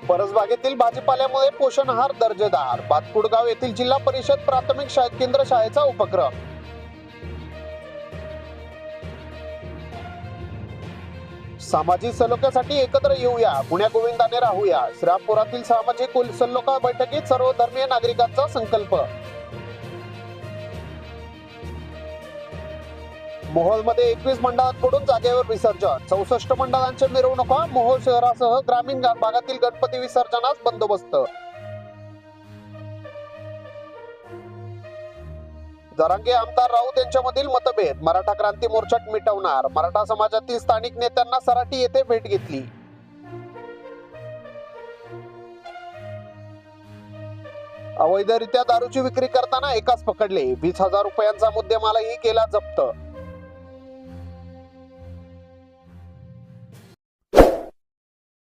परसबागेतील भाजीपाल्यामुळे पोषण आहार दर्जेदार. बातकुडगाव येथील जिल्हा परिषद प्राथमिक केंद्र शाळेचा उपक्रम. सामाजिक सलोख्यासाठी एकत्र येऊया, गुण्या गोविंदाने राहूया. श्रीरामपुरातील सामाजिक सलोखा बैठकीत सर्व धर्मीय नागरिकांचा संकल्प. मोहोळमध्ये 21 मंडळांकडून जागेवर विसर्जन. 64 मंडळांच्या मिरवणुका. मोहोळ शहरासह ग्रामीण भागातील गणपती विसर्जनास बंदोबस्त. जरांगे आमदार राऊत यांच्यामधील मतभेद. मराठा क्रांती मोर्चा मिटवणार. मराठा समाजातील स्थानिक नेत्यांना सराटी येथे भेट घेतली. अवैधरित्या दारूची विक्री करताना एकाच पकडले. 20,000 रुपयांचा मुद्देमालही केला जप्त.